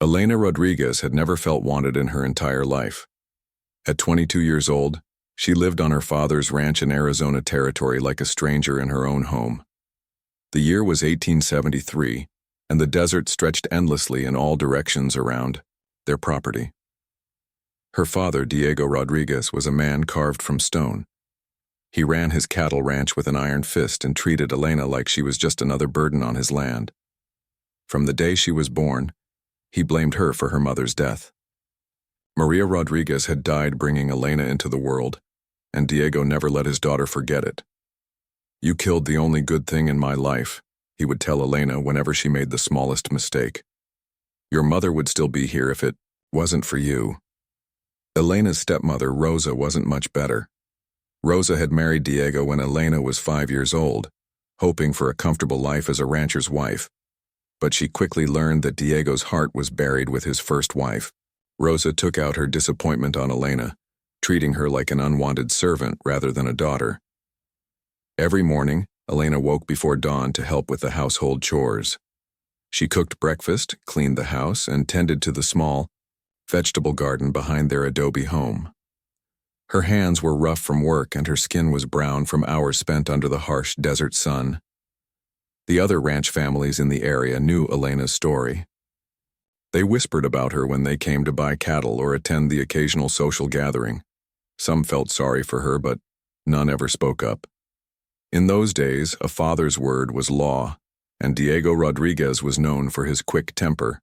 Elena Rodriguez had never felt wanted in her entire life. At 22 years old, she lived on her father's ranch in Arizona Territory like a stranger in her own home. The year was 1873, and the desert stretched endlessly in all directions around their property. Her father, Diego Rodriguez, was a man carved from stone. He ran his cattle ranch with an iron fist and treated Elena like she was just another burden on his land. From the day she was born, he blamed her for her mother's death. Maria Rodriguez had died bringing Elena into the world, and Diego never let his daughter forget it. "You killed the only good thing in my life," he would tell Elena whenever she made the smallest mistake. "Your mother would still be here if it wasn't for you." Elena's stepmother, Rosa, wasn't much better. Rosa had married Diego when Elena was 5 years old, hoping for a comfortable life as a rancher's wife. But she quickly learned that Diego's heart was buried with his first wife. Rosa took out her disappointment on Elena, treating her like an unwanted servant rather than a daughter. Every morning, Elena woke before dawn to help with the household chores. She cooked breakfast, cleaned the house, and tended to the small vegetable garden behind their adobe home. Her hands were rough from work and her skin was brown from hours spent under the harsh desert sun. The other ranch families in the area knew Elena's story. They whispered about her when they came to buy cattle or attend the occasional social gathering. Some felt sorry for her, but none ever spoke up. In those days, a father's word was law, and Diego Rodriguez was known for his quick temper.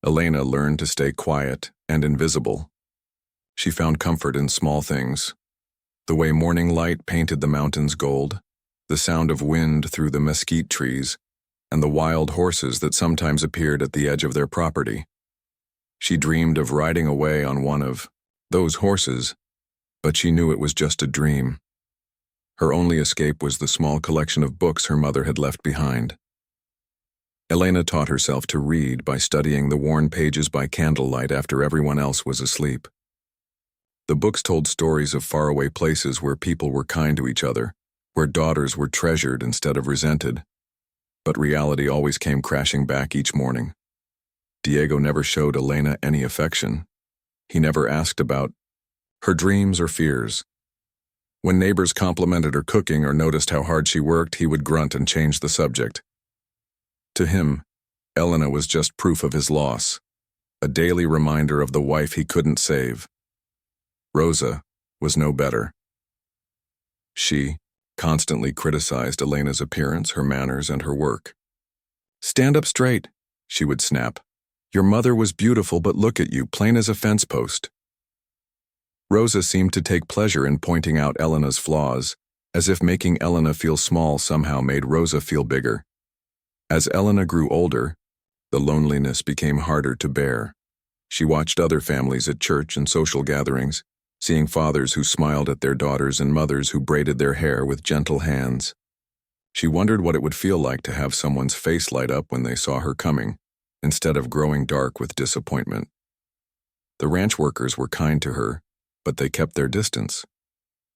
Elena learned to stay quiet and invisible. She found comfort in small things: the way morning light painted the mountains gold, the sound of wind through the mesquite trees, and the wild horses that sometimes appeared at the edge of their property. She dreamed of riding away on one of those horses, but she knew it was just a dream. Her only escape was the small collection of books her mother had left behind. Elena taught herself to read by studying the worn pages by candlelight after everyone else was asleep. The books told stories of faraway places where people were kind to each other, where daughters were treasured instead of resented. But reality always came crashing back each morning. Diego never showed Elena any affection. He never asked about her dreams or fears. When neighbors complimented her cooking or noticed how hard she worked, he would grunt and change the subject. To him, Elena was just proof of his loss, a daily reminder of the wife he couldn't save. Rosa was no better. She constantly criticized Elena's appearance, her manners, and her work. "Stand up straight," she would snap. "Your mother was beautiful, but look at you, plain as a fence post." Rosa seemed to take pleasure in pointing out Elena's flaws, as if making Elena feel small somehow made Rosa feel bigger. As Elena grew older, the loneliness became harder to bear. She watched other families at church and social gatherings, seeing fathers who smiled at their daughters and mothers who braided their hair with gentle hands. She wondered what it would feel like to have someone's face light up when they saw her coming, instead of growing dark with disappointment. The ranch workers were kind to her, but they kept their distance.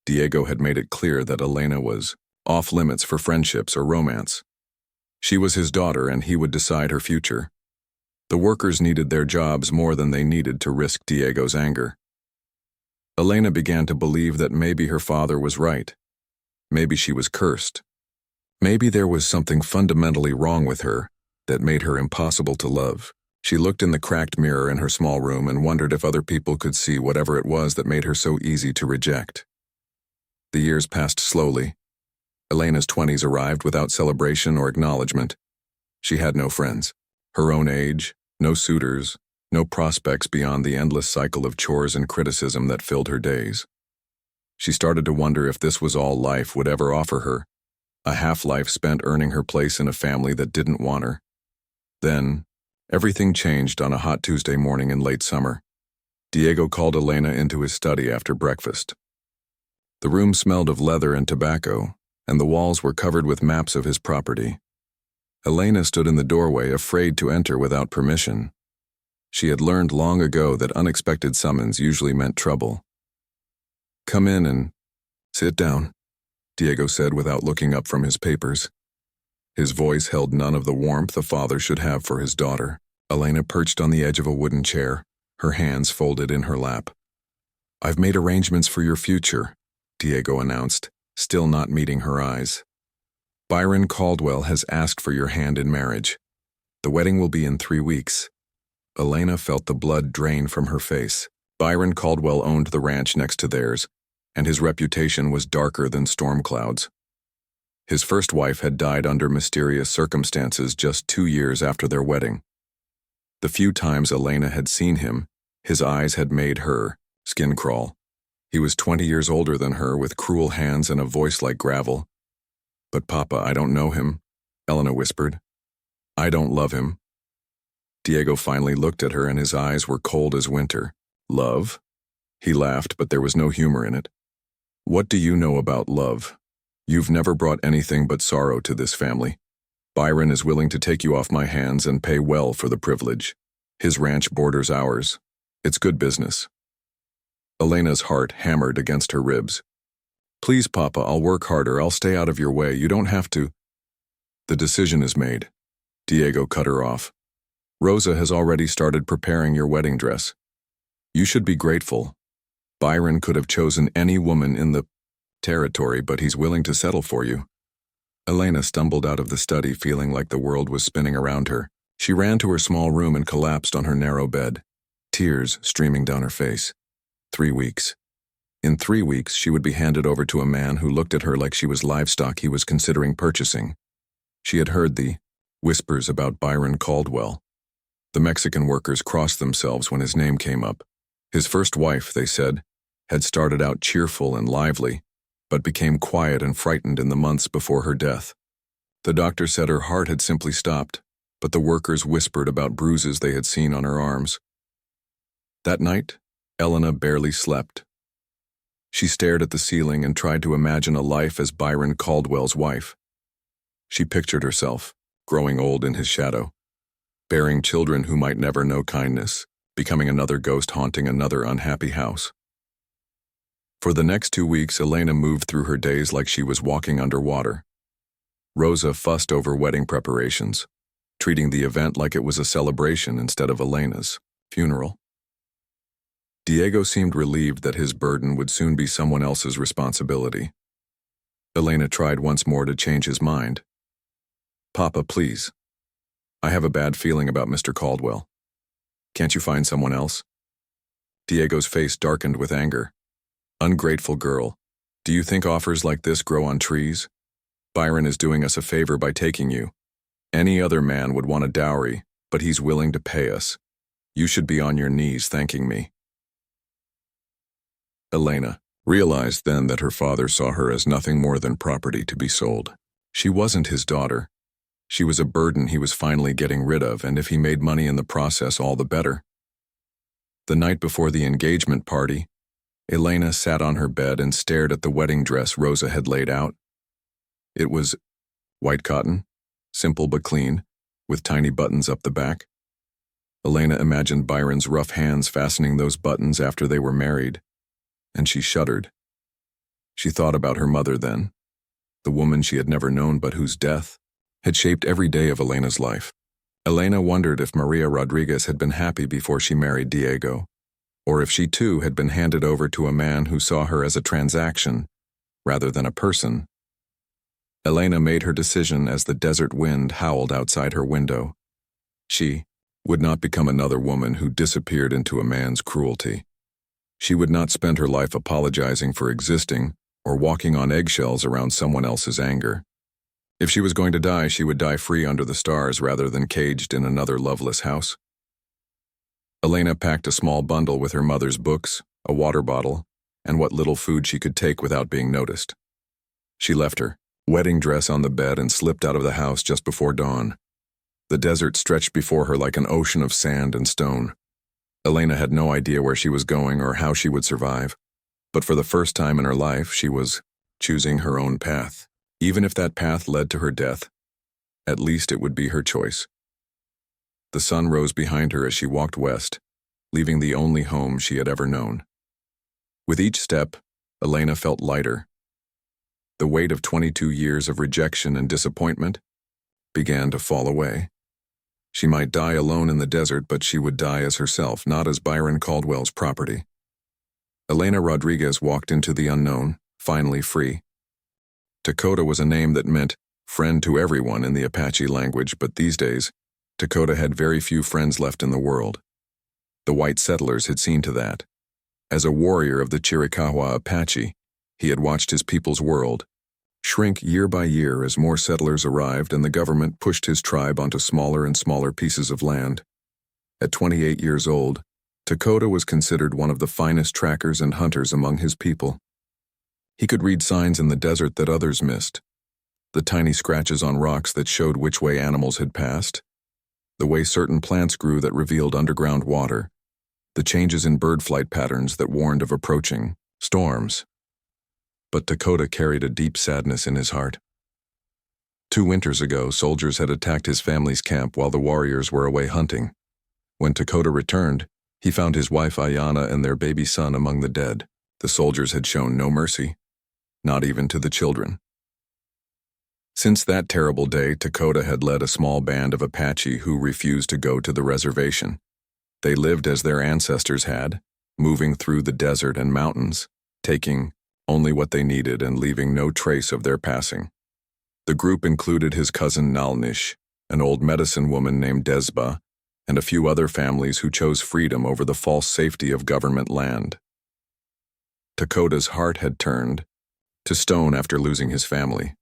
Diego had made it clear that Elena was off limits for friendships or romance. She was his daughter, and he would decide her future. The workers needed their jobs more than they needed to risk Diego's anger. Elena began to believe that maybe her father was right. Maybe she was cursed. Maybe there was something fundamentally wrong with her that made her impossible to love. She looked in the cracked mirror in her small room and wondered if other people could see whatever it was that made her so easy to reject. The years passed slowly. Elena's 20s arrived without celebration or acknowledgement. She had no friends. Her own age, no suitors, no prospects beyond the endless cycle of chores and criticism that filled her days. She started to wonder if this was all life would ever offer her, a half-life spent earning her place in a family that didn't want her. Then, everything changed on a hot Tuesday morning in late summer. Diego called Elena into his study after breakfast. The room smelled of leather and tobacco, and the walls were covered with maps of his property. Elena stood in the doorway, afraid to enter without permission. She had learned long ago that unexpected summons usually meant trouble. "Come in and sit down," Diego said without looking up from his papers. His voice held none of the warmth a father should have for his daughter. Elena perched on the edge of a wooden chair, her hands folded in her lap. "I've made arrangements for your future," Diego announced, still not meeting her eyes. "Byron Caldwell has asked for your hand in marriage. The wedding will be in 3 weeks." Elena felt the blood drain from her face. Byron Caldwell owned the ranch next to theirs, and his reputation was darker than storm clouds. His first wife had died under mysterious circumstances just 2 years after their wedding. The few times Elena had seen him, his eyes had made her skin crawl. He was 20 years older than her, with cruel hands and a voice like gravel. "But Papa, I don't know him," Elena whispered. "I don't love him." Diego finally looked at her and his eyes were cold as winter. "Love?" He laughed, but there was no humor in it. "What do you know about love? You've never brought anything but sorrow to this family. Byron is willing to take you off my hands and pay well for the privilege. His ranch borders ours. It's good business." Elena's heart hammered against her ribs. "Please, Papa, I'll work harder. I'll stay out of your way. You don't have to." "The decision is made." Diego cut her off. "Rosa has already started preparing your wedding dress. You should be grateful. Byron could have chosen any woman in the territory, but he's willing to settle for you." Elena stumbled out of the study, feeling like the world was spinning around her. She ran to her small room and collapsed on her narrow bed, tears streaming down her face. 3 weeks. In 3 weeks, she would be handed over to a man who looked at her like she was livestock he was considering purchasing. She had heard the whispers about Byron Caldwell. The Mexican workers crossed themselves when his name came up. His first wife, they said, had started out cheerful and lively, but became quiet and frightened in the months before her death. The doctor said her heart had simply stopped, but the workers whispered about bruises they had seen on her arms. That night, Elena barely slept. She stared at the ceiling and tried to imagine a life as Byron Caldwell's wife. She pictured herself, growing old in his shadow, bearing children who might never know kindness, becoming another ghost haunting another unhappy house. For the next 2 weeks, Elena moved through her days like she was walking underwater. Rosa fussed over wedding preparations, treating the event like it was a celebration instead of Elena's funeral. Diego seemed relieved that his burden would soon be someone else's responsibility. Elena tried once more to change his mind. "Papa, please. I have a bad feeling about Mr. Caldwell. Can't you find someone else?" Diego's face darkened with anger. "Ungrateful girl. Do you think offers like this grow on trees? Byron is doing us a favor by taking you. Any other man would want a dowry, but he's willing to pay us. You should be on your knees thanking me." Elena realized then that her father saw her as nothing more than property to be sold. She wasn't his daughter. She was a burden he was finally getting rid of, and if he made money in the process, all the better. The night before the engagement party, Elena sat on her bed and stared at the wedding dress Rosa had laid out. It was white cotton, simple but clean, with tiny buttons up the back. Elena imagined Byron's rough hands fastening those buttons after they were married, and she shuddered. She thought about her mother then, the woman she had never known but whose death had shaped every day of Elena's life. Elena wondered if Maria Rodriguez had been happy before she married Diego, or if she too had been handed over to a man who saw her as a transaction rather than a person. Elena made her decision as the desert wind howled outside her window. She would not become another woman who disappeared into a man's cruelty. She would not spend her life apologizing for existing or walking on eggshells around someone else's anger. If she was going to die, she would die free under the stars rather than caged in another loveless house. Elena packed a small bundle with her mother's books, a water bottle, and what little food she could take without being noticed. She left her wedding dress on the bed and slipped out of the house just before dawn. The desert stretched before her like an ocean of sand and stone. Elena had no idea where she was going or how she would survive, but for the first time in her life, she was choosing her own path. Even if that path led to her death, at least it would be her choice. The sun rose behind her as she walked west, leaving the only home she had ever known. With each step, Elena felt lighter. The weight of 22 years of rejection and disappointment began to fall away. She might die alone in the desert, but she would die as herself, not as Byron Caldwell's property. Elena Rodriguez walked into the unknown, finally free. Dakota was a name that meant friend to everyone in the Apache language, but these days, Dakota had very few friends left in the world. The white settlers had seen to that. As a warrior of the Chiricahua Apache, he had watched his people's world shrink year by year as more settlers arrived and the government pushed his tribe onto smaller and smaller pieces of land. At 28 years old, Dakota was considered one of the finest trackers and hunters among his people. He could read signs in the desert that others missed. The tiny scratches on rocks that showed which way animals had passed, the way certain plants grew that revealed underground water, the changes in bird flight patterns that warned of approaching storms. But Dakota carried a deep sadness in his heart. 2 winters ago, soldiers had attacked his family's camp while the warriors were away hunting. When Dakota returned, he found his wife Ayana and their baby son among the dead. The soldiers had shown no mercy, not even to the children. Since that terrible day, Dakota had led a small band of Apache who refused to go to the reservation. They lived as their ancestors had, moving through the desert and mountains, taking only what they needed and leaving no trace of their passing. The group included his cousin Nalnish, an old medicine woman named Desba, and a few other families who chose freedom over the false safety of government land. Dakota's heart had turned to stone after losing his family.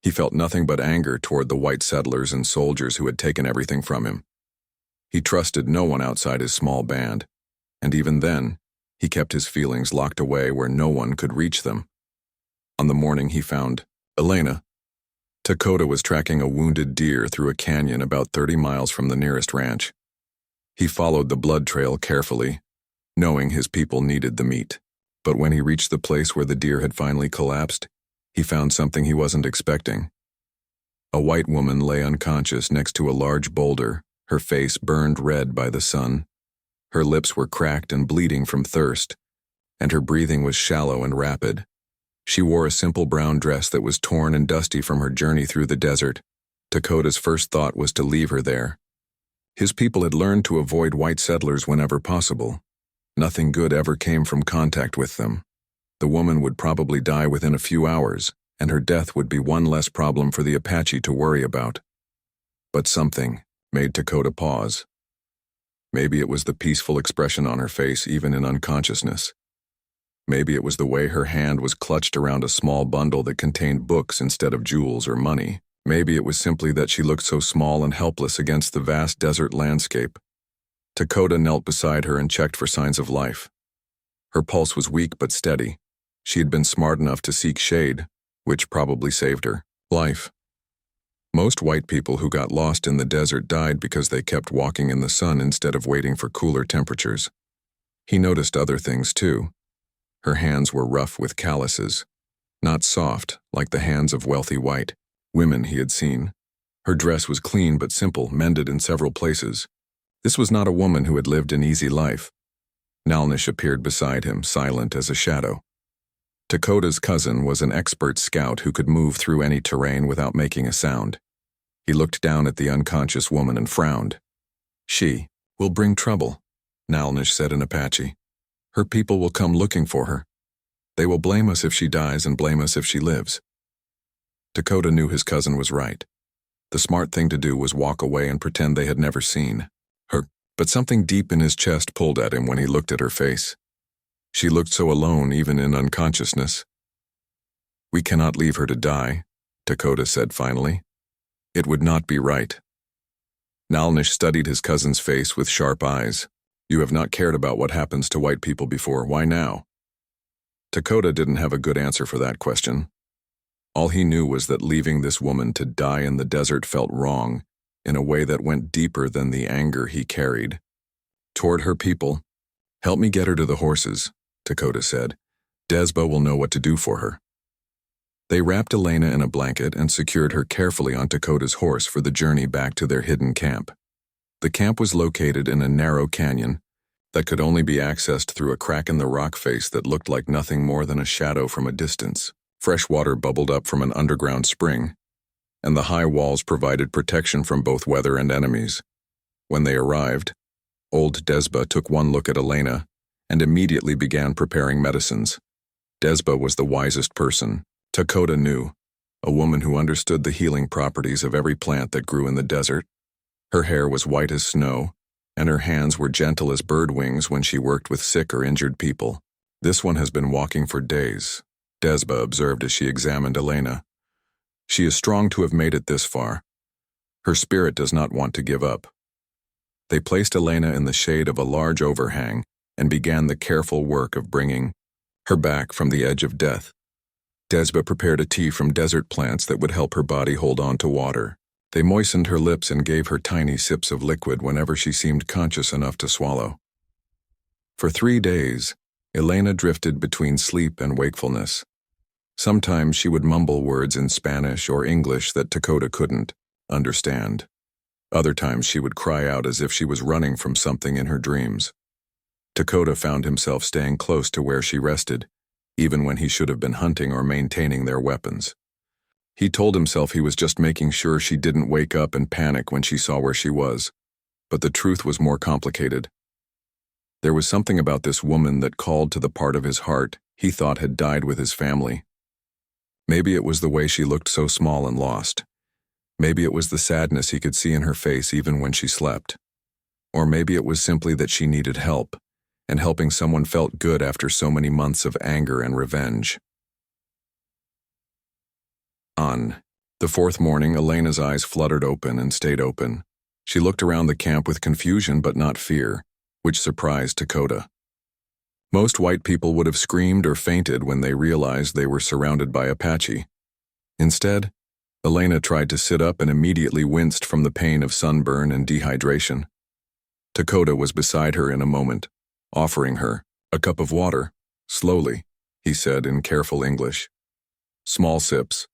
He felt nothing but anger toward the white settlers and soldiers who had taken everything from him. He trusted no one outside his small band, and even then, he kept his feelings locked away where no one could reach them. On the morning he found Elena, Dakota was tracking a wounded deer through a canyon about 30 miles from the nearest ranch. He followed the blood trail carefully, knowing his people needed the meat. But when he reached the place where the deer had finally collapsed, he found something he wasn't expecting. A white woman lay unconscious next to a large boulder, her face burned red by the sun. Her lips were cracked and bleeding from thirst, and her breathing was shallow and rapid. She wore a simple brown dress that was torn and dusty from her journey through the desert. Dakota's first thought was to leave her there. His people had learned to avoid white settlers whenever possible. Nothing good ever came from contact with them. The woman would probably die within a few hours, and her death would be one less problem for the Apache to worry about. But something made Dakota pause. Maybe it was the peaceful expression on her face even in unconsciousness. Maybe it was the way her hand was clutched around a small bundle that contained books instead of jewels or money. Maybe it was simply that she looked so small and helpless against the vast desert landscape. Dakota knelt beside her and checked for signs of life. Her pulse was weak but steady. She had been smart enough to seek shade, which probably saved her life. Most white people who got lost in the desert died because they kept walking in the sun instead of waiting for cooler temperatures. He noticed other things too. Her hands were rough with calluses, not soft like the hands of wealthy white women he had seen. Her dress was clean but simple, mended in several places. This was not a woman who had lived an easy life. Nalnish appeared beside him, silent as a shadow. Dakota's cousin was an expert scout who could move through any terrain without making a sound. He looked down at the unconscious woman and frowned. "She will bring trouble," Nalnish said in Apache. "Her people will come looking for her. They will blame us if she dies and blame us if she lives." Dakota knew his cousin was right. The smart thing to do was walk away and pretend they had never seen her. But something deep in his chest pulled at him when he looked at her face. She looked so alone even in unconsciousness. "We cannot leave her to die," Dakota said finally. "It would not be right." Nalnish studied his cousin's face with sharp eyes. "You have not cared about what happens to white people before. Why now?" Dakota didn't have a good answer for that question. All he knew was that leaving this woman to die in the desert felt wrong, in a way that went deeper than the anger he carried toward her people. "Help me get her to the horses," Dakota said. "Desba will know what to do for her." They wrapped Elena in a blanket and secured her carefully on Dakota's horse for the journey back to their hidden camp. The camp was located in a narrow canyon that could only be accessed through a crack in the rock face that looked like nothing more than a shadow from a distance. Fresh water bubbled up from an underground spring, and the high walls provided protection from both weather and enemies. When they arrived, old Desba took one look at Elena and immediately began preparing medicines. Desba was the wisest person, Dakota knew, a woman who understood the healing properties of every plant that grew in the desert. Her hair was white as snow, and her hands were gentle as bird wings when she worked with sick or injured people. "This one has been walking for days," Desba observed as she examined Elena. "She is strong to have made it this far. Her spirit does not want to give up." They placed Elena in the shade of a large overhang and began the careful work of bringing her back from the edge of death. Desba prepared a tea from desert plants that would help her body hold on to water. They moistened her lips and gave her tiny sips of liquid whenever she seemed conscious enough to swallow. For 3 days, Elena drifted between sleep and wakefulness. Sometimes she would mumble words in Spanish or English that Dakota couldn't understand. Other times she would cry out as if she was running from something in her dreams. Dakota found himself staying close to where she rested, even when he should have been hunting or maintaining their weapons. He told himself he was just making sure she didn't wake up and panic when she saw where she was, but the truth was more complicated. There was something about this woman that called to the part of his heart he thought had died with his family. Maybe it was the way she looked so small and lost. Maybe it was the sadness he could see in her face even when she slept. Or maybe it was simply that she needed help, and helping someone felt good after so many months of anger and revenge. On the 4th morning, Elena's eyes fluttered open and stayed open. She looked around the camp with confusion but not fear, which surprised Dakota. Most white people would have screamed or fainted when they realized they were surrounded by Apache. Instead, Elena tried to sit up and immediately winced from the pain of sunburn and dehydration. Dakota was beside her in a moment, offering her a cup of water. "Slowly," he said in careful English. "Small sips."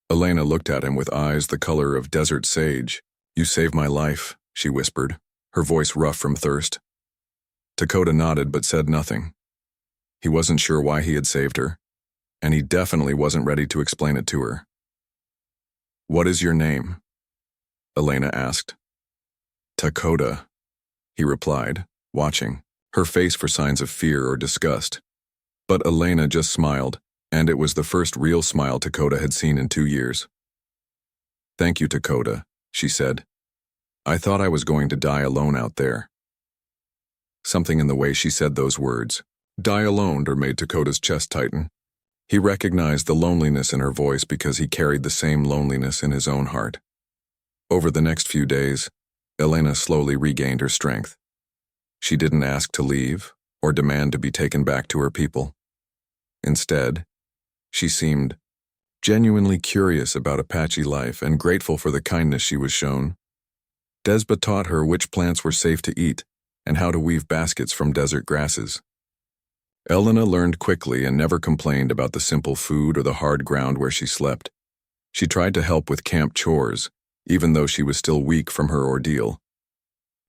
Elena looked at him with eyes the color of desert sage. "You saved my life," she whispered, her voice rough from thirst. Dakota nodded but said nothing. He wasn't sure why he had saved her, and he definitely wasn't ready to explain it to her. "What is your name?" Elena asked. "Dakota," he replied, watching, her face for signs of fear or disgust. But Elena just smiled, and it was the first real smile Dakota had seen in 2 years. "Thank you, Dakota," she said. "I thought I was going to die alone out there." Something in the way she said those words, "die alone," made Dakota's chest tighten. He recognized the loneliness in her voice because he carried the same loneliness in his own heart. Over the next few days, Elena slowly regained her strength. She didn't ask to leave or demand to be taken back to her people. Instead, she seemed genuinely curious about Apache life and grateful for the kindness she was shown. Desba taught her which plants were safe to eat and how to weave baskets from desert grasses. Elena learned quickly and never complained about the simple food or the hard ground where she slept. She tried to help with camp chores, even though she was still weak from her ordeal.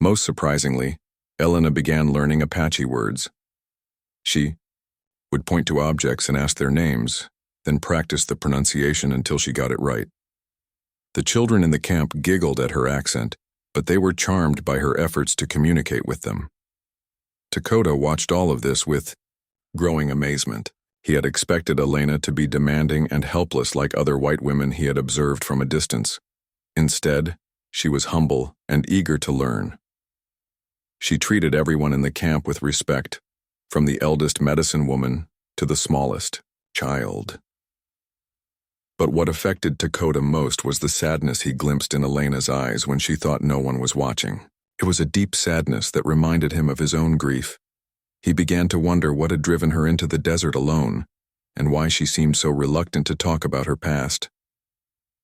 Most surprisingly, Elena began learning Apache words. She would point to objects and ask their names, then practice the pronunciation until she got it right. The children in the camp giggled at her accent, but they were charmed by her efforts to communicate with them. Dakota watched all of this with growing amazement. He had expected Elena to be demanding and helpless like other white women he had observed from a distance. Instead, she was humble and eager to learn. She treated everyone in the camp with respect, from the eldest medicine woman to the smallest child. But what affected Dakota most was the sadness he glimpsed in Elena's eyes when she thought no one was watching. It was a deep sadness that reminded him of his own grief. He began to wonder what had driven her into the desert alone, and why she seemed so reluctant to talk about her past.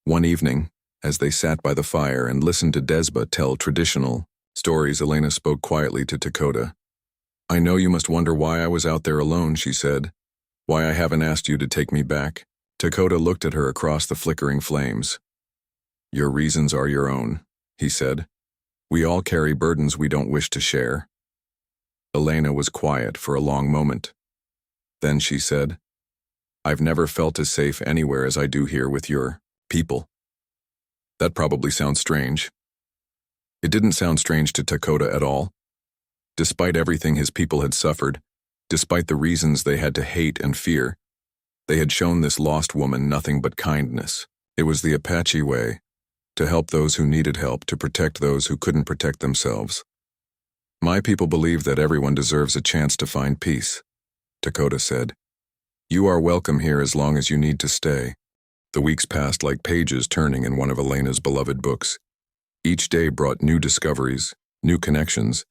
One evening, as they sat by the fire and listened to Desba tell traditional stories, Elena spoke quietly to Dakota. "I know you must wonder why I was out there alone," she said. "Why I haven't asked you to take me back." Dakota looked at her across the flickering flames. "Your reasons are your own," he said. "We all carry burdens we don't wish to share." Elena was quiet for a long moment. Then she said, "I've never felt as safe anywhere as I do here with your people." That probably sounds strange. It didn't sound strange to Dakota at all. Despite everything his people had suffered, despite the reasons they had to hate and fear, they had shown this lost woman nothing but kindness. It was the Apache way, to help those who needed help, to protect those who couldn't protect themselves. My people believe that everyone deserves a chance to find peace, Dakota said. You are welcome here as long as you need to stay. The weeks passed like pages turning in one of Elena's beloved books. Each day brought new discoveries, new connections,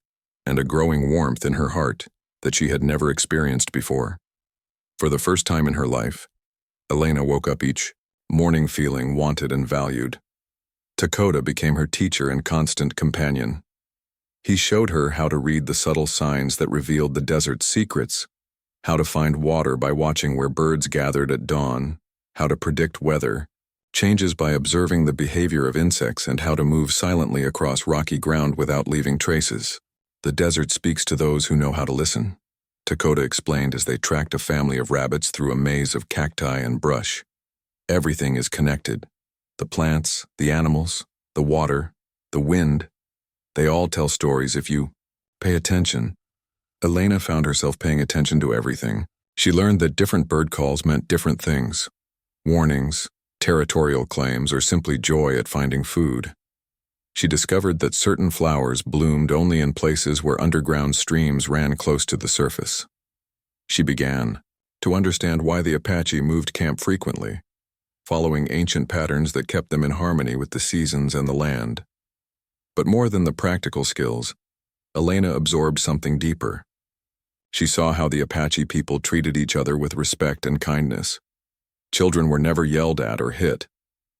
and a growing warmth in her heart that she had never experienced before. For the first time in her life, Elena woke up each morning feeling wanted and valued. Dakota became her teacher and constant companion. He showed her how to read the subtle signs that revealed the desert's secrets, how to find water by watching where birds gathered at dawn, how to predict weather changes by observing the behavior of insects, and how to move silently across rocky ground without leaving traces. The desert speaks to those who know how to listen, Dakota explained as they tracked a family of rabbits through a maze of cacti and brush. Everything is connected. The plants, the animals, the water, the wind. They all tell stories if you pay attention. Elena found herself paying attention to everything. She learned that different bird calls meant different things. Warnings, territorial claims, or simply joy at finding food. She discovered that certain flowers bloomed only in places where underground streams ran close to the surface. She began to understand why the Apache moved camp frequently, following ancient patterns that kept them in harmony with the seasons and the land. But more than the practical skills, Elena absorbed something deeper. She saw how the Apache people treated each other with respect and kindness. Children were never yelled at or hit,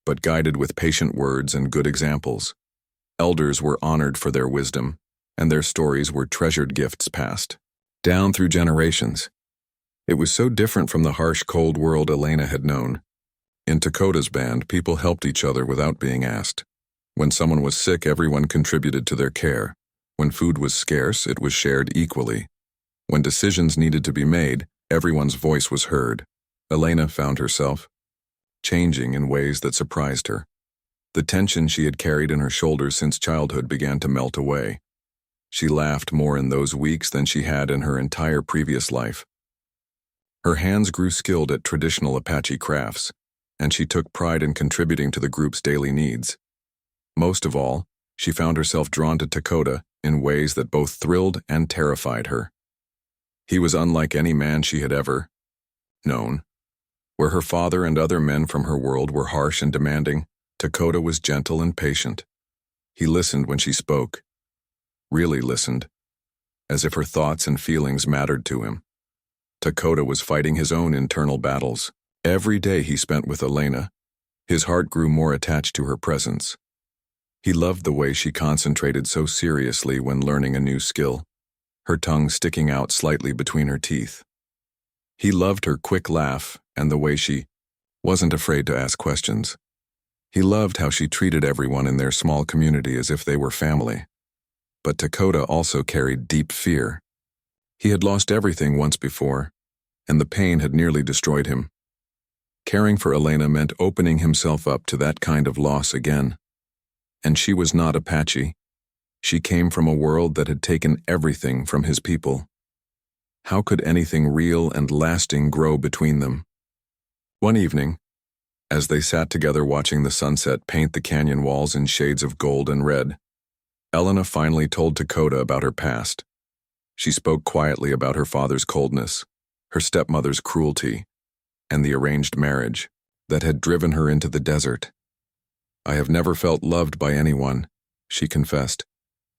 but guided with patient words and good examples. Elders were honored for their wisdom, and their stories were treasured gifts passed down through generations. It was so different from the harsh, cold world Elena had known. In Dakota's band, people helped each other without being asked. When someone was sick, everyone contributed to their care. When food was scarce, it was shared equally. When decisions needed to be made, everyone's voice was heard. Elena found herself changing in ways that surprised her. The tension she had carried in her shoulders since childhood began to melt away. She laughed more in those weeks than she had in her entire previous life. Her hands grew skilled at traditional Apache crafts, and she took pride in contributing to the group's daily needs. Most of all, she found herself drawn to Dakota in ways that both thrilled and terrified her. He was unlike any man she had ever known. Where her father and other men from her world were harsh and demanding, Dakota was gentle and patient. He listened when she spoke, really listened, as if her thoughts and feelings mattered to him. Dakota was fighting his own internal battles. Every day he spent with Elena, his heart grew more attached to her presence. He loved the way she concentrated so seriously when learning a new skill, her tongue sticking out slightly between her teeth. He loved her quick laugh and the way she wasn't afraid to ask questions. He loved how she treated everyone in their small community as if they were family. But Dakota also carried deep fear. He had lost everything once before, and the pain had nearly destroyed him. Caring for Elena meant opening himself up to that kind of loss again. And she was not Apache. She came from a world that had taken everything from his people. How could anything real and lasting grow between them? One evening, as they sat together watching the sunset paint the canyon walls in shades of gold and red, Elena finally told Dakota about her past. She spoke quietly about her father's coldness, her stepmother's cruelty, and the arranged marriage that had driven her into the desert. I have never felt loved by anyone, she confessed,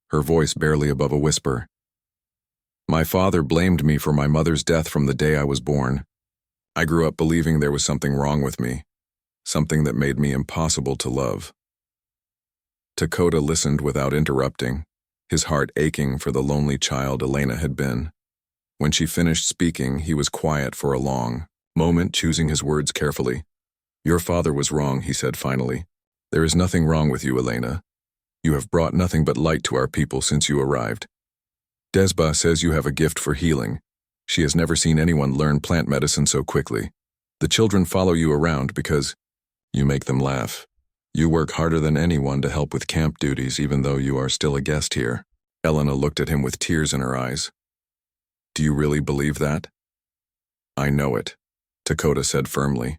her voice barely above a whisper. My father blamed me for my mother's death from the day I was born. I grew up believing there was something wrong with me, something that made me impossible to love. Dakota listened without interrupting, his heart aching for the lonely child Elena had been. When she finished speaking, he was quiet for a long moment, choosing his words carefully. Your father was wrong, he said finally. There is nothing wrong with you, Elena. You have brought nothing but light to our people since you arrived. Desba says you have a gift for healing. She has never seen anyone learn plant medicine so quickly. The children follow you around because you make them laugh. You work harder than anyone to help with camp duties even though you are still a guest here. Elena looked at him with tears in her eyes. Do you really believe that? I know it, Dakota said firmly.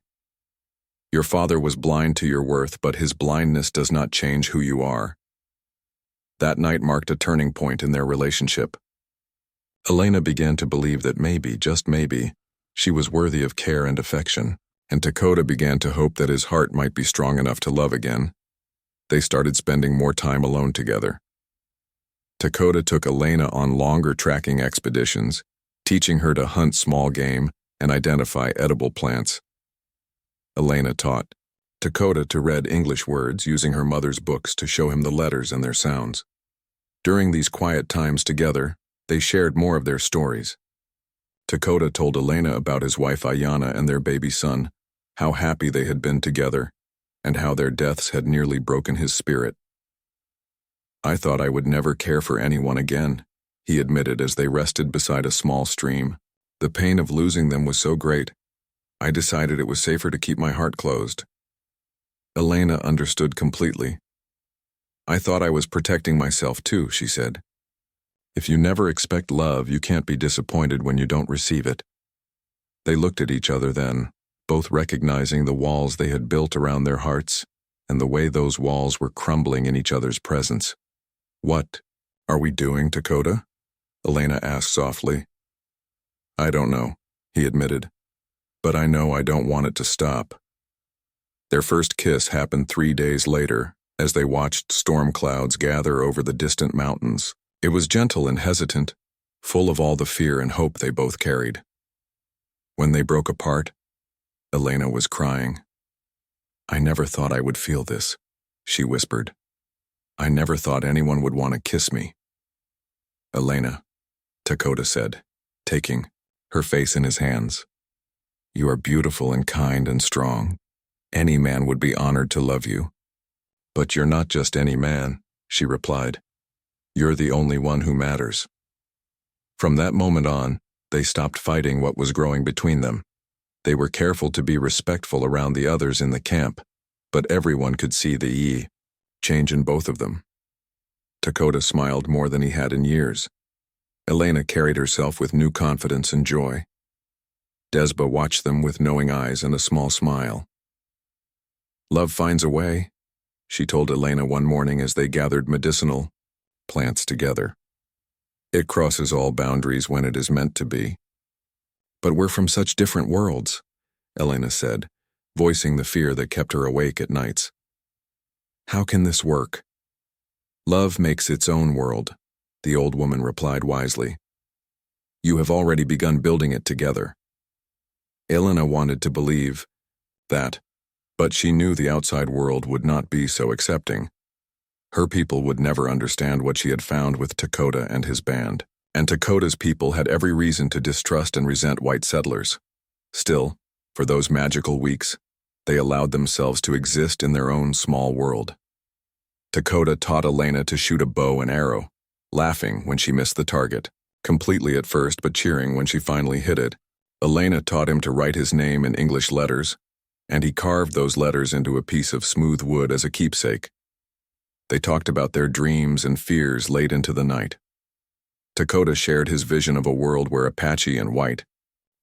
Your father was blind to your worth, but his blindness does not change who you are. That night marked a turning point in their relationship. Elena began to believe that maybe, just maybe, she was worthy of care and affection, and Dakota began to hope that his heart might be strong enough to love again. They started spending more time alone together. Dakota took Elena on longer tracking expeditions, teaching her to hunt small game and identify edible plants. Elena taught Dakota to read English words using her mother's books to show him the letters and their sounds. During these quiet times together, they shared more of their stories. Dakota told Elena about his wife Ayana and their baby son, how happy they had been together, and how their deaths had nearly broken his spirit. I thought I would never care for anyone again, he admitted as they rested beside a small stream. The pain of losing them was so great, I decided it was safer to keep my heart closed. Elena understood completely. I thought I was protecting myself too, she said. If you never expect love, you can't be disappointed when you don't receive it. They looked at each other then, both recognizing the walls they had built around their hearts and the way those walls were crumbling in each other's presence. What are we doing, Dakota? Elena asked softly. I don't know, he admitted, but I know I don't want it to stop. Their first kiss happened 3 days later, as they watched storm clouds gather over the distant mountains. It was gentle and hesitant, full of all the fear and hope they both carried. When they broke apart, Elena was crying. I never thought I would feel this, she whispered. I never thought anyone would want to kiss me. Elena, Dakota said, taking her face in his hands. You are beautiful and kind and strong. Any man would be honored to love you. But you're not just any man, she replied. You're the only one who matters. From that moment on, they stopped fighting what was growing between them. They were careful to be respectful around the others in the camp, but everyone could see the change in both of them. Dakota smiled more than he had in years. Elena carried herself with new confidence and joy. Desba watched them with knowing eyes and a small smile. Love finds a way, she told Elena one morning as they gathered medicinal plants together. It crosses all boundaries when it is meant to be. But we're from such different worlds, Elena said, voicing the fear that kept her awake at nights. How can this work? Love makes its own world, the old woman replied wisely. You have already begun building it together. Elena wanted to believe that, but she knew the outside world would not be so accepting. Her people would never understand what she had found with Dakota and his band, and Dakota's people had every reason to distrust and resent white settlers. Still, for those magical weeks, they allowed themselves to exist in their own small world. Dakota taught Elena to shoot a bow and arrow, laughing when she missed the target, completely at first but cheering when she finally hit it. Elena taught him to write his name in English letters, and he carved those letters into a piece of smooth wood as a keepsake. They talked about their dreams and fears late into the night. Dakota shared his vision of a world where Apache and white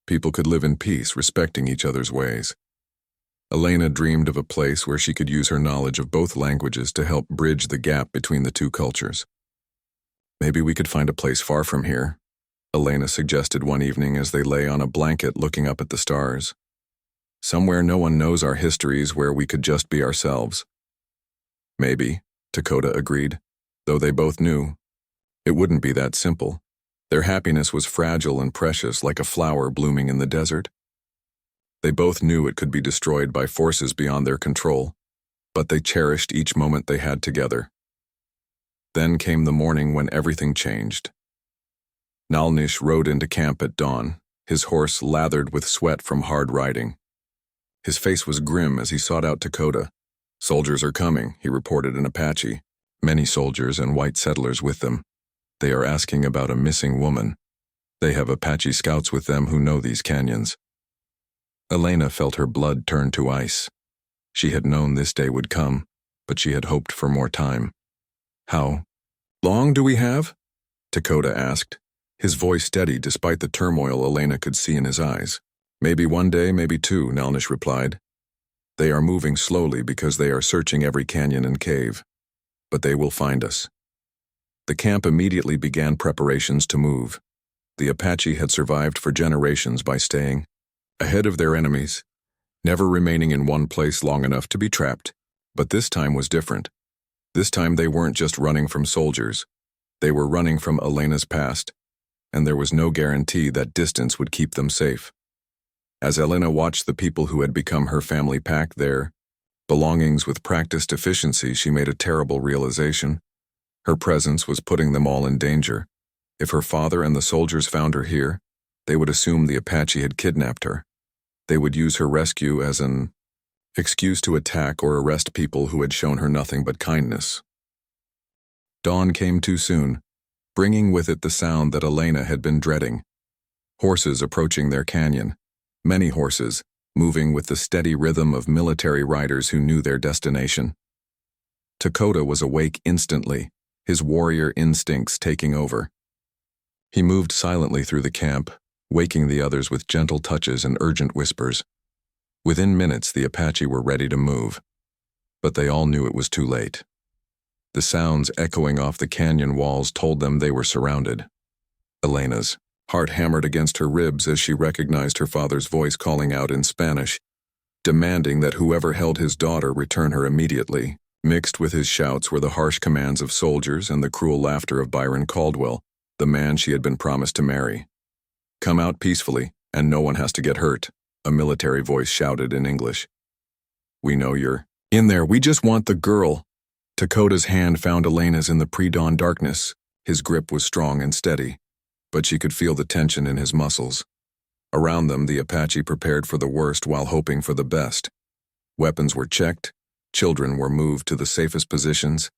people could live in peace, respecting each other's ways. Elena dreamed of a place where she could use her knowledge of both languages to help bridge the gap between the two cultures. Maybe we could find a place far from here, Elena suggested one evening as they lay on a blanket looking up at the stars. Somewhere no one knows our histories, where we could just be ourselves. Maybe, Dakota agreed, though they both knew it wouldn't be that simple. Their happiness was fragile and precious, like a flower blooming in the desert. They both knew it could be destroyed by forces beyond their control, but they cherished each moment they had together. Then came the morning when everything changed. Nalnish rode into camp at dawn, his horse lathered with sweat from hard riding. His face was grim as he sought out Dakota. Soldiers are coming, he reported in Apache. Many soldiers and white settlers with them. They are asking about a missing woman. They have Apache scouts with them who know these canyons. Elena felt her blood turn to ice. She had known this day would come, but she had hoped for more time. How long do we have? Dakota asked, his voice steady despite the turmoil Elena could see in his eyes. Maybe 1 day, maybe 2, Nelnish replied. They are moving slowly because they are searching every canyon and cave. But they will find us. The camp immediately began preparations to move. The Apache had survived for generations by staying ahead of their enemies, never remaining in one place long enough to be trapped. But this time was different. This time they weren't just running from soldiers. They were running from Elena's past, and there was no guarantee that distance would keep them safe. As Elena watched the people who had become her family pack their belongings with practiced efficiency, she made a terrible realization. Her presence was putting them all in danger. If her father and the soldiers found her here, they would assume the Apache had kidnapped her. They would use her rescue as an excuse to attack or arrest people who had shown her nothing but kindness. Dawn came too soon, bringing with it the sound that Elena had been dreading. Horses approaching their canyon. Many horses, moving with the steady rhythm of military riders who knew their destination. Dakota was awake instantly, his warrior instincts taking over. He moved silently through the camp, waking the others with gentle touches and urgent whispers. Within minutes, the Apache were ready to move, but they all knew it was too late. The sounds echoing off the canyon walls told them they were surrounded. Elena's heart hammered against her ribs as she recognized her father's voice calling out in Spanish, demanding that whoever held his daughter return her immediately. Mixed with his shouts were the harsh commands of soldiers and the cruel laughter of Byron Caldwell, the man she had been promised to marry. Come out peacefully, and no one has to get hurt, a military voice shouted in English. We know you're in there, we just want the girl. Dakota's hand found Elena's in the pre-dawn darkness. His grip was strong and steady, but she could feel the tension in his muscles. Around them, the Apache prepared for the worst while hoping for the best. Weapons were checked, children were moved to the safest positions,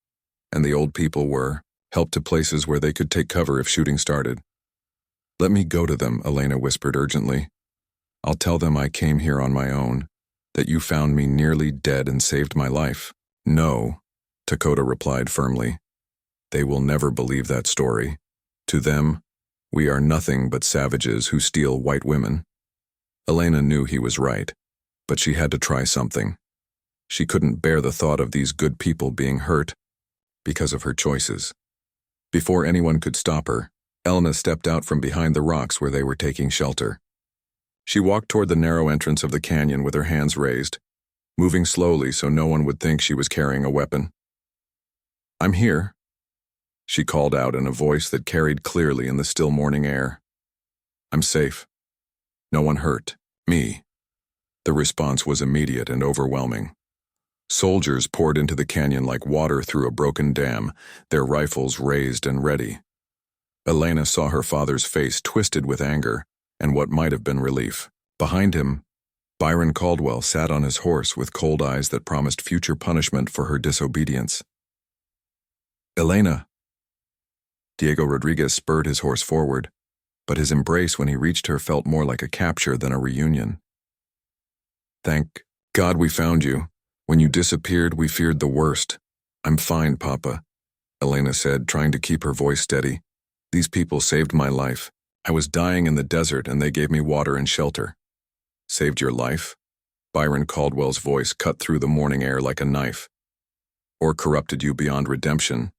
and the old people were helped to places where they could take cover if shooting started. Let me go to them, Elena whispered urgently. I'll tell them I came here on my own, that you found me nearly dead and saved my life. No, Dakota replied firmly. They will never believe that story. To them, we are nothing but savages who steal white women. Elena knew he was right, but she had to try something. She couldn't bear the thought of these good people being hurt because of her choices. Before anyone could stop her, Elena stepped out from behind the rocks where they were taking shelter. She walked toward the narrow entrance of the canyon with her hands raised, moving slowly so no one would think she was carrying a weapon. I'm here, she called out in a voice that carried clearly in the still morning air. I'm safe. No one hurt. Me. The response was immediate and overwhelming. Soldiers poured into the canyon like water through a broken dam, their rifles raised and ready. Elena saw her father's face twisted with anger and what might have been relief. Behind him, Byron Caldwell sat on his horse with cold eyes that promised future punishment for her disobedience. Elena! Diego Rodriguez spurred his horse forward, but his embrace when he reached her felt more like a capture than a reunion. Thank God we found you. When you disappeared, we feared the worst. I'm fine, Papa, Elena said, trying to keep her voice steady. These people saved my life. I was dying in the desert and they gave me water and shelter. Saved your life? Byron Caldwell's voice cut through the morning air like a knife. Or corrupted you beyond redemption?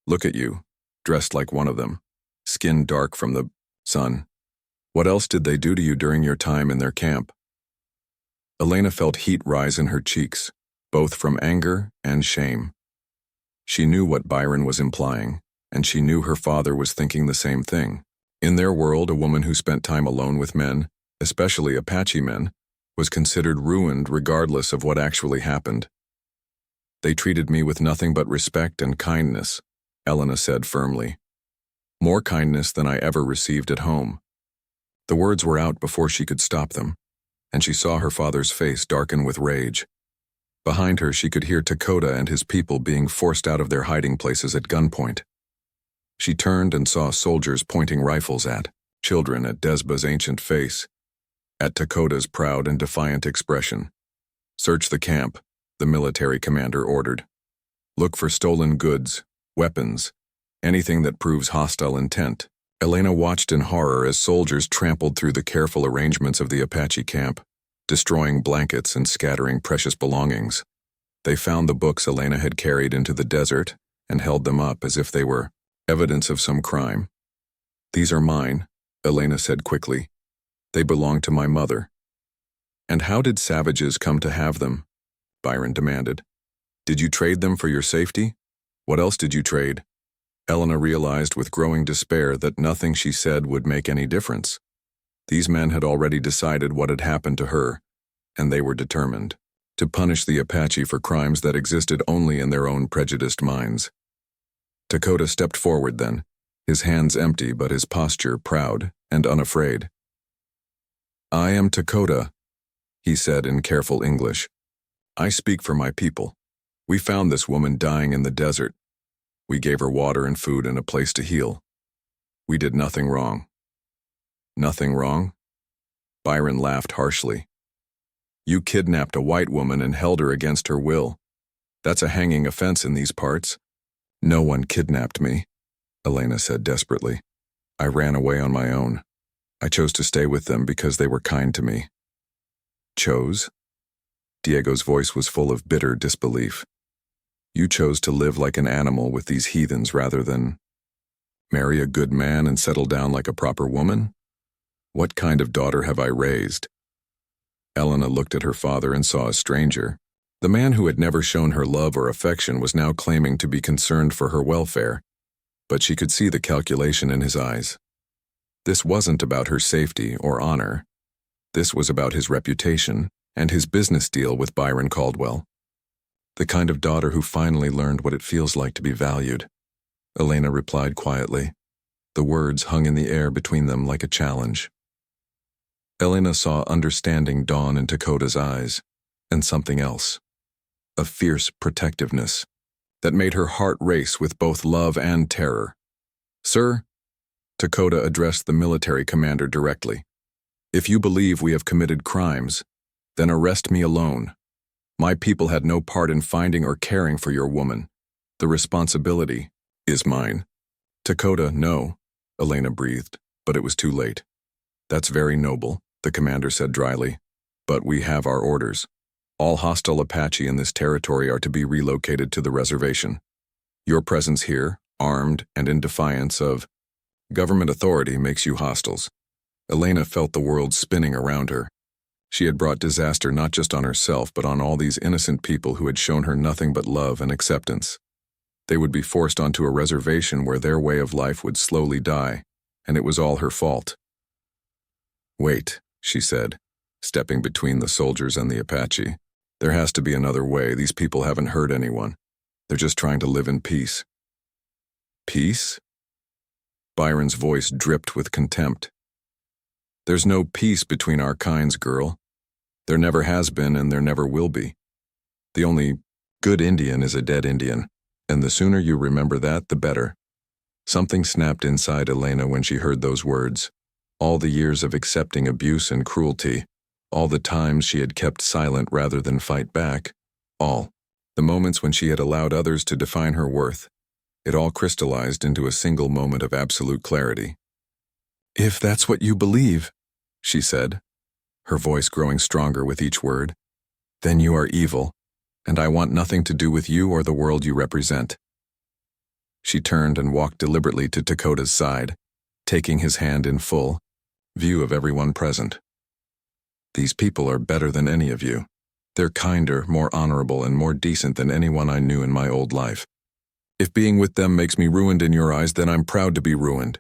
Look at you, dressed like one of them, skin dark from the sun. What else did they do to you during your time in their camp? Elena felt heat rise in her cheeks, both from anger and shame. She knew what Byron was implying, and she knew her father was thinking the same thing. In their world, a woman who spent time alone with men, especially Apache men, was considered ruined regardless of what actually happened. They treated me with nothing but respect and kindness, Elena said firmly. More kindness than I ever received at home. The words were out before she could stop them, and she saw her father's face darken with rage. Behind her, she could hear Dakota and his people being forced out of their hiding places at gunpoint. She turned and saw soldiers pointing rifles at children, at Desba's ancient face, at Dakota's proud and defiant expression. Search the camp, the military commander ordered. Look for stolen goods, weapons, anything that proves hostile intent. Elena watched in horror as soldiers trampled through the careful arrangements of the Apache camp, destroying blankets and scattering precious belongings. They found the books Elena had carried into the desert and held them up as if they were evidence of some crime. "These are mine," Elena said quickly. "They belong to my mother." "And how did savages come to have them?" Byron demanded. "Did you trade them for your safety? What else did you trade?" Elena realized with growing despair that nothing she said would make any difference. These men had already decided what had happened to her, and they were determined to punish the Apache for crimes that existed only in their own prejudiced minds. Dakota stepped forward then, his hands empty but his posture proud and unafraid. "I am Dakota," he said in careful English. "I speak for my people. We found this woman dying in the desert. We gave her water and food and a place to heal. We did nothing wrong." "Nothing wrong?" Byron laughed harshly. "You kidnapped a white woman and held her against her will. That's a hanging offense in these parts." "No one kidnapped me," Elena said desperately. "I ran away on my own. I chose to stay with them because they were kind to me." "Chose?" Diego's voice was full of bitter disbelief. "You chose to live like an animal with these heathens rather than marry a good man and settle down like a proper woman? What kind of daughter have I raised?" Elena looked at her father and saw a stranger. The man who had never shown her love or affection was now claiming to be concerned for her welfare, but she could see the calculation in his eyes. This wasn't about her safety or honor. This was about his reputation and his business deal with Byron Caldwell. "The kind of daughter who finally learned what it feels like to be valued," Elena replied quietly. The words hung in the air between them like a challenge. Elena saw understanding dawn in Dakota's eyes, and something else. A fierce protectiveness that made her heart race with both love and terror. "Sir," Dakota addressed the military commander directly, "if you believe we have committed crimes, then arrest me alone. My people had no part in finding or caring for your woman. The responsibility is mine." "Dakota, no," Elena breathed, but it was too late. "That's very noble," the commander said dryly, "but we have our orders. All hostile Apache in this territory are to be relocated to the reservation. Your presence here, armed and in defiance of government authority, makes you hostiles." Elena felt the world spinning around her. She had brought disaster not just on herself but on all these innocent people who had shown her nothing but love and acceptance. They would be forced onto a reservation where their way of life would slowly die, and it was all her fault. "Wait," she said, stepping between the soldiers and the Apache. "There has to be another way. These people haven't hurt anyone. They're just trying to live in peace." "Peace?" Byron's voice dripped with contempt. "There's no peace between our kinds, girl. There never has been and there never will be. The only good Indian is a dead Indian, and the sooner you remember that, the better." Something snapped inside Elena when she heard those words. All the years of accepting abuse and cruelty, all the times she had kept silent rather than fight back, all the moments when she had allowed others to define her worth, it all crystallized into a single moment of absolute clarity. "If that's what you believe," she said, her voice growing stronger with each word, "then you are evil, and I want nothing to do with you or the world you represent." She turned and walked deliberately to Dakota's side, taking his hand in full view of everyone present. "These people are better than any of you. They're kinder, more honorable, and more decent than anyone I knew in my old life. If being with them makes me ruined in your eyes, then I'm proud to be ruined."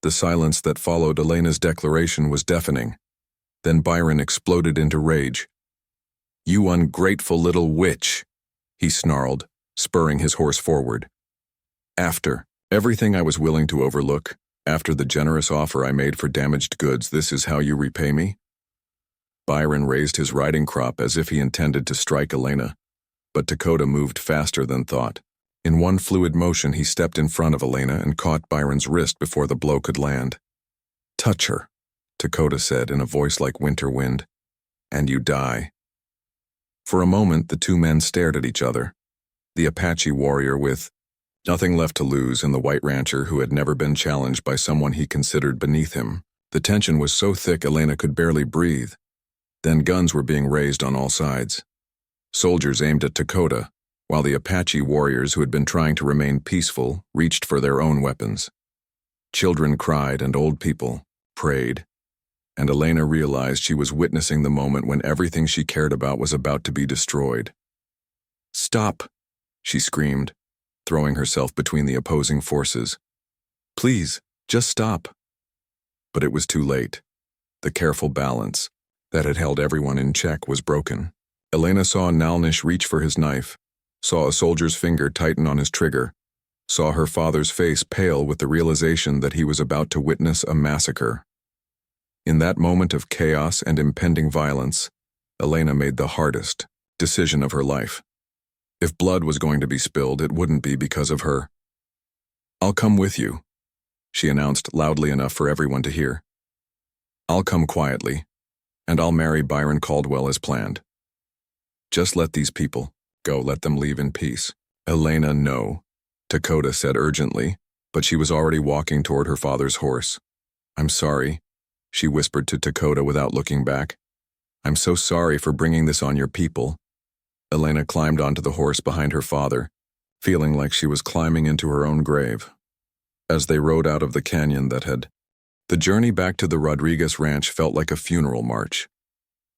The silence that followed Elena's declaration was deafening. Then Byron exploded into rage. "You ungrateful little witch," he snarled, spurring his horse forward. "After everything I was willing to overlook, after the generous offer I made for damaged goods, this is how you repay me?" Byron raised his riding crop as if he intended to strike Elena, but Dakota moved faster than thought. In one fluid motion, he stepped in front of Elena and caught Byron's wrist before the blow could land. "Touch her," Dakota said in a voice like winter wind, "and you die." For a moment, the two men stared at each other. The Apache warrior with nothing left to lose and the white rancher who had never been challenged by someone he considered beneath him. The tension was so thick Elena could barely breathe. Then guns were being raised on all sides. Soldiers aimed at Dakota, while the Apache warriors who had been trying to remain peaceful reached for their own weapons. Children cried and old people prayed, and Elena realized she was witnessing the moment when everything she cared about was about to be destroyed. "Stop!" she screamed, throwing herself between the opposing forces. "Please, just stop." But it was too late. The careful balance that had held everyone in check was broken. Elena saw Nalnish reach for his knife, saw a soldier's finger tighten on his trigger, saw her father's face pale with the realization that he was about to witness a massacre. In that moment of chaos and impending violence, Elena made the hardest decision of her life. If blood was going to be spilled, it wouldn't be because of her. "I'll come with you," she announced loudly enough for everyone to hear. "I'll come quietly, and I'll marry Byron Caldwell as planned. Just let these people go, let them leave in peace." "Elena, no," Dakota said urgently, but she was already walking toward her father's horse. "I'm sorry," she whispered to Dakota without looking back. "I'm so sorry for bringing this on your people." Elena climbed onto the horse behind her father, feeling like she was climbing into her own grave. As they rode out of the canyon the journey back to the Rodriguez ranch felt like a funeral march.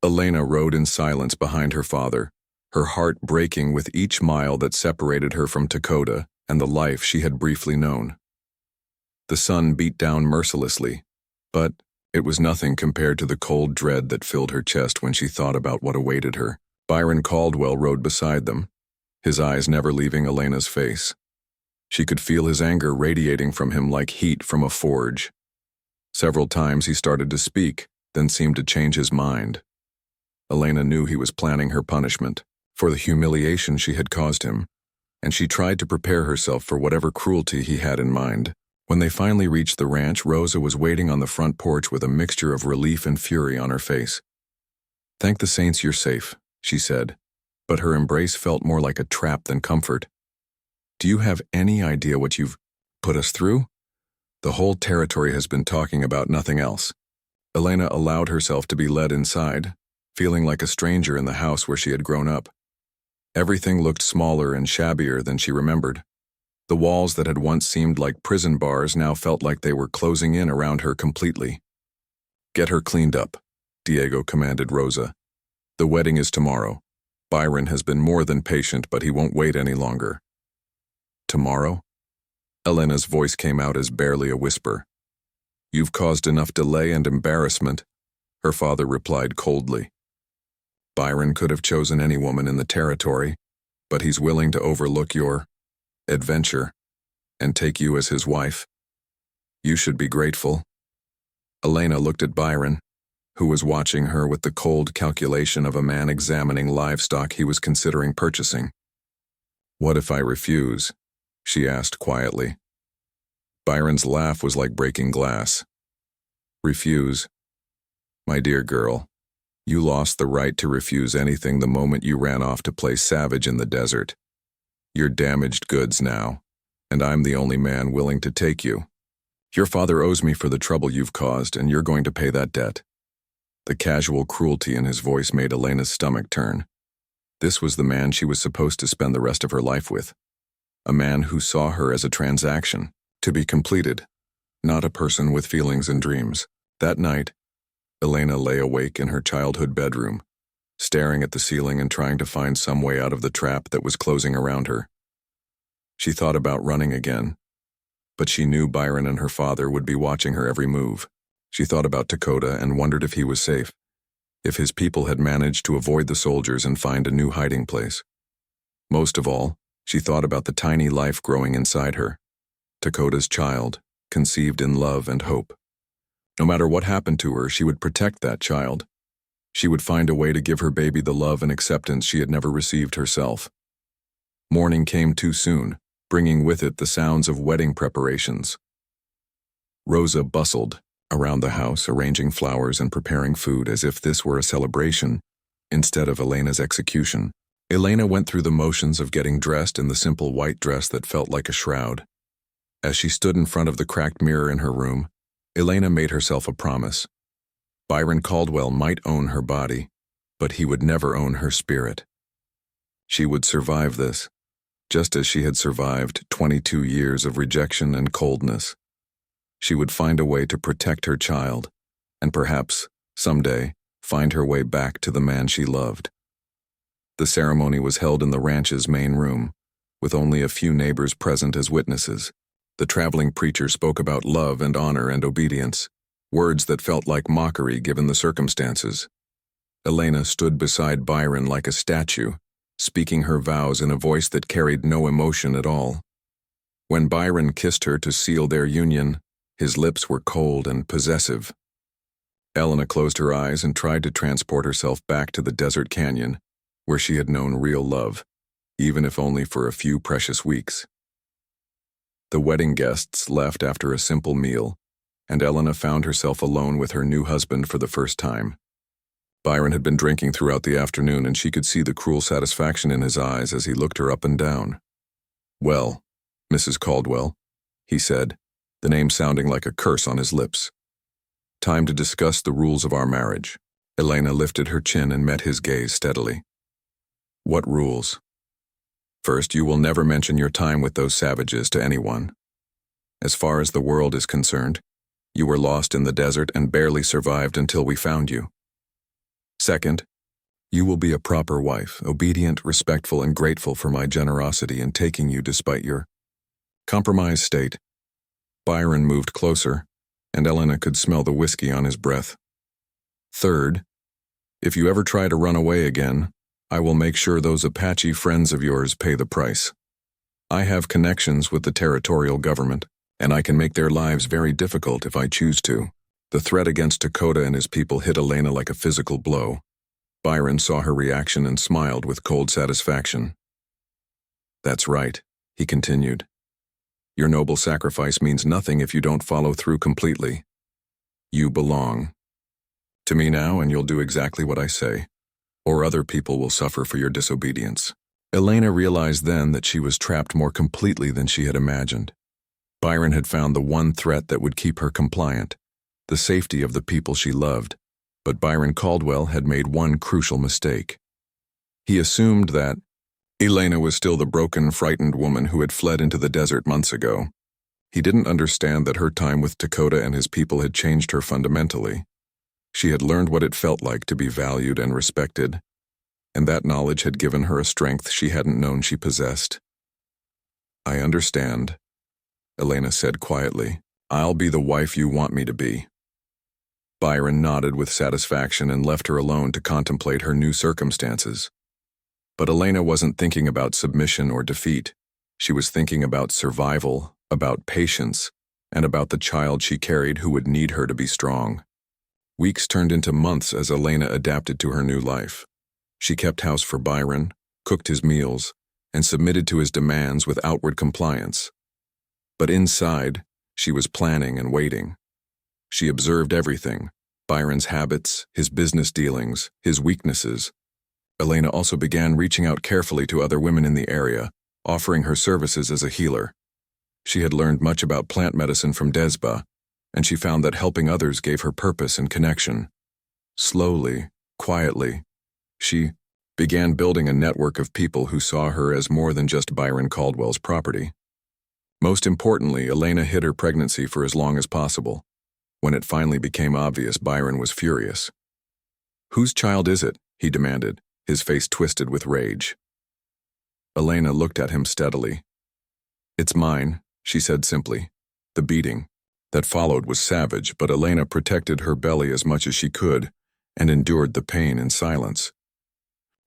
Elena rode in silence behind her father, her heart breaking with each mile that separated her from Dakota and the life she had briefly known. The sun beat down mercilessly, but it was nothing compared to the cold dread that filled her chest when she thought about what awaited her. Byron Caldwell rode beside them, his eyes never leaving Elena's face. She could feel his anger radiating from him like heat from a forge. Several times he started to speak, then seemed to change his mind. Elena knew he was planning her punishment for the humiliation she had caused him, and she tried to prepare herself for whatever cruelty he had in mind. When they finally reached the ranch, Rosa was waiting on the front porch with a mixture of relief and fury on her face. "Thank the saints you're safe," she said, but her embrace felt more like a trap than comfort. "Do you have any idea what you've put us through? The whole territory has been talking about nothing else." Elena allowed herself to be led inside, feeling like a stranger in the house where she had grown up. Everything looked smaller and shabbier than she remembered. The walls that had once seemed like prison bars now felt like they were closing in around her completely. "Get her cleaned up," Diego commanded Rosa. "The wedding is tomorrow. Byron has been more than patient, but he won't wait any longer." "Tomorrow?" Elena's voice came out as barely a whisper. "You've caused enough delay and embarrassment," her father replied coldly. "Byron could have chosen any woman in the territory, but he's willing to overlook your adventure and take you as his wife. You should be grateful." Elena looked at Byron, who was watching her with the cold calculation of a man examining livestock he was considering purchasing. "What if I refuse?" she asked quietly. Byron's laugh was like breaking glass. "Refuse? My dear girl, you lost the right to refuse anything the moment you ran off to play savage in the desert. You're damaged goods now, and I'm the only man willing to take you. Your father owes me for the trouble you've caused, and you're going to pay that debt." The casual cruelty in his voice made Elena's stomach turn. This was the man she was supposed to spend the rest of her life with. A man who saw her as a transaction, to be completed, not a person with feelings and dreams. That night, Elena lay awake in her childhood bedroom, staring at the ceiling and trying to find some way out of the trap that was closing around her. She thought about running again, but she knew Byron and her father would be watching her every move. She thought about Dakota and wondered if he was safe, if his people had managed to avoid the soldiers and find a new hiding place. Most of all, she thought about the tiny life growing inside her, Dakota's child, conceived in love and hope. No matter what happened to her, she would protect that child. She would find a way to give her baby the love and acceptance she had never received herself. Morning came too soon, bringing with it the sounds of wedding preparations. Rosa bustled around the house, arranging flowers and preparing food as if this were a celebration instead of Elena's execution. Elena went through the motions of getting dressed in the simple white dress that felt like a shroud. As she stood in front of the cracked mirror in her room, Elena made herself a promise. Byron Caldwell might own her body, but he would never own her spirit. She would survive this, just as she had survived 22 years of rejection and coldness. She would find a way to protect her child, and perhaps, someday, find her way back to the man she loved. The ceremony was held in the ranch's main room, with only a few neighbors present as witnesses. The traveling preacher spoke about love and honor and obedience, words that felt like mockery given the circumstances. Elena stood beside Byron like a statue, speaking her vows in a voice that carried no emotion at all. When Byron kissed her to seal their union, his lips were cold and possessive. Elena closed her eyes and tried to transport herself back to the desert canyon, where she had known real love, even if only for a few precious weeks. The wedding guests left after a simple meal, and Elena found herself alone with her new husband for the first time. Byron had been drinking throughout the afternoon, and she could see the cruel satisfaction in his eyes as he looked her up and down. "Well, Mrs. Caldwell," he said, the name sounding like a curse on his lips. "Time to discuss the rules of our marriage." Elena lifted her chin and met his gaze steadily. "What rules?" "First, you will never mention your time with those savages to anyone. As far as the world is concerned, you were lost in the desert and barely survived until we found you. Second, you will be a proper wife, obedient, respectful, and grateful for my generosity in taking you despite your compromised state." Byron moved closer, and Elena could smell the whiskey on his breath. "Third, if you ever try to run away again, I will make sure those Apache friends of yours pay the price. I have connections with the territorial government, and I can make their lives very difficult if I choose to." The threat against Dakota and his people hit Elena like a physical blow. Byron saw her reaction and smiled with cold satisfaction. "That's right," he continued. "Your noble sacrifice means nothing if you don't follow through completely. You belong to me now, and you'll do exactly what I say, or other people will suffer for your disobedience." Elena realized then that she was trapped more completely than she had imagined. Byron had found the one threat that would keep her compliant, the safety of the people she loved, but Byron Caldwell had made one crucial mistake. He assumed that Elena was still the broken, frightened woman who had fled into the desert months ago. He didn't understand that her time with Dakota and his people had changed her fundamentally. She had learned what it felt like to be valued and respected, and that knowledge had given her a strength she hadn't known she possessed. "I understand," Elena said quietly. "I'll be the wife you want me to be." Byron nodded with satisfaction and left her alone to contemplate her new circumstances. But Elena wasn't thinking about submission or defeat. She was thinking about survival, about patience, and about the child she carried who would need her to be strong. Weeks turned into months as Elena adapted to her new life. She kept house for Byron, cooked his meals, and submitted to his demands with outward compliance. But inside, she was planning and waiting. She observed everything: Byron's habits, his business dealings, his weaknesses. Elena also began reaching out carefully to other women in the area, offering her services as a healer. She had learned much about plant medicine from Desba, and she found that helping others gave her purpose and connection. Slowly, quietly, she began building a network of people who saw her as more than just Byron Caldwell's property. Most importantly, Elena hid her pregnancy for as long as possible. When it finally became obvious, Byron was furious. "Whose child is it?" he demanded, his face twisted with rage. Elena looked at him steadily. "It's mine," she said simply. The beating that followed was savage, but Elena protected her belly as much as she could and endured the pain in silence.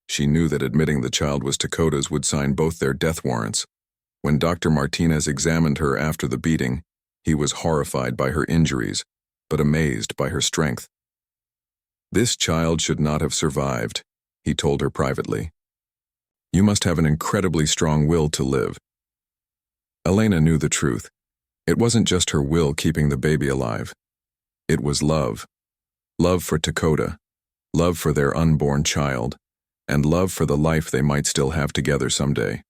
She knew that admitting the child was Dakota's would sign both their death warrants. When Dr. Martinez examined her after the beating, he was horrified by her injuries, but amazed by her strength. "This child should not have survived," he told her privately. "You must have an incredibly strong will to live." Elena knew the truth. It wasn't just her will keeping the baby alive. It was love. Love for Dakota, love for their unborn child, and love for the life they might still have together someday.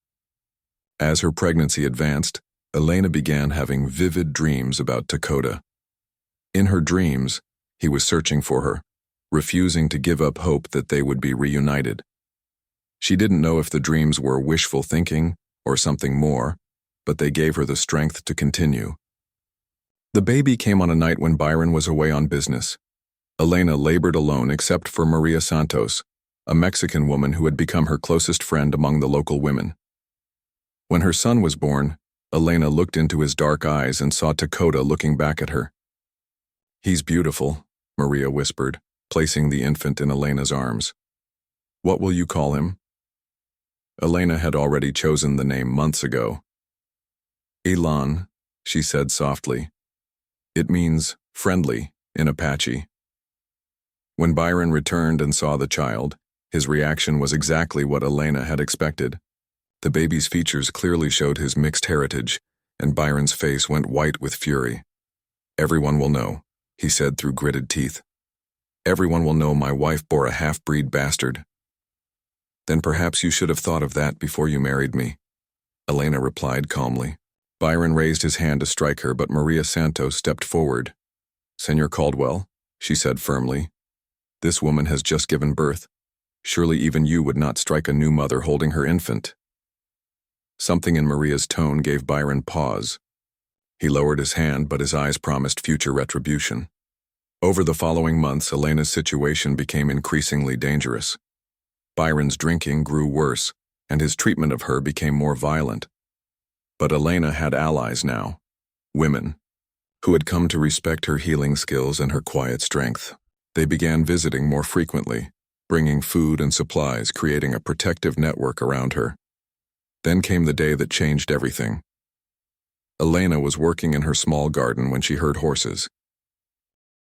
As her pregnancy advanced, Elena began having vivid dreams about Dakota. In her dreams, he was searching for her, refusing to give up hope that they would be reunited. She didn't know if the dreams were wishful thinking or something more, but they gave her the strength to continue. The baby came on a night when Byron was away on business. Elena labored alone except for Maria Santos, a Mexican woman who had become her closest friend among the local women. When her son was born, Elena looked into his dark eyes and saw Dakota looking back at her. "He's beautiful," Maria whispered, placing the infant in Elena's arms. "What will you call him?" Elena had already chosen the name months ago. "Elon," she said softly. It means friendly in Apache. When Byron returned and saw the child, his reaction was exactly what Elena had expected. The baby's features clearly showed his mixed heritage, and Byron's face went white with fury. "Everyone will know," he said through gritted teeth. "Everyone will know my wife bore a half-breed bastard." "Then perhaps you should have thought of that before you married me," Elena replied calmly. Byron raised his hand to strike her, but Maria Santos stepped forward. "Senor Caldwell," she said firmly, "this woman has just given birth. Surely even you would not strike a new mother holding her infant." Something in Maria's tone gave Byron pause. He lowered his hand, but his eyes promised future retribution. Over the following months, Elena's situation became increasingly dangerous. Byron's drinking grew worse, and his treatment of her became more violent. But Elena had allies now, women, who had come to respect her healing skills and her quiet strength. They began visiting more frequently, bringing food and supplies, creating a protective network around her. Then came the day that changed everything. Elena was working in her small garden when she heard horses.